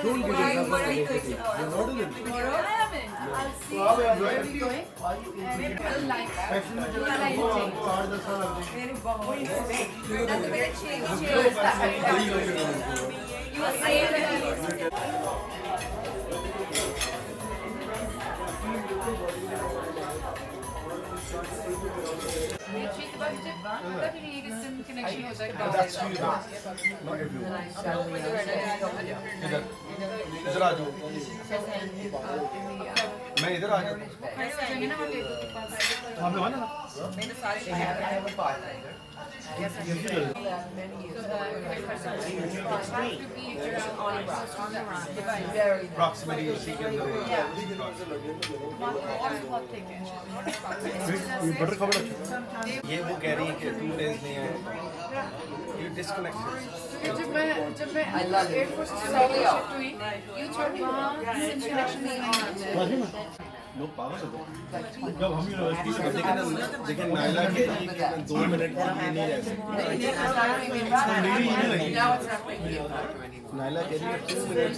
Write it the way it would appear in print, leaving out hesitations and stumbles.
Don't give yourself a negativity. You're not doing it. Tomorrow, I'll see where we're going. And I like you will say it. That's you though. Not everyone. इधर आ जाओ मैं इधर आ जाऊँ हाँ मैं वहाँ proximity is seeking the butter खबर ये वो कह रही है कि 2 days नहीं है you disconnected जब मैं एयरफोर्स से शिफ्ट हुई यूट्यूब वहाँ सिम कनेक्शन नहीं है लोग पागल हो गए जब हम यूनिवर्सिटी से लेकिन नायला के लिए 2 मिनट के लिए नहीं रह सकते नायला के लिए 2 मिनट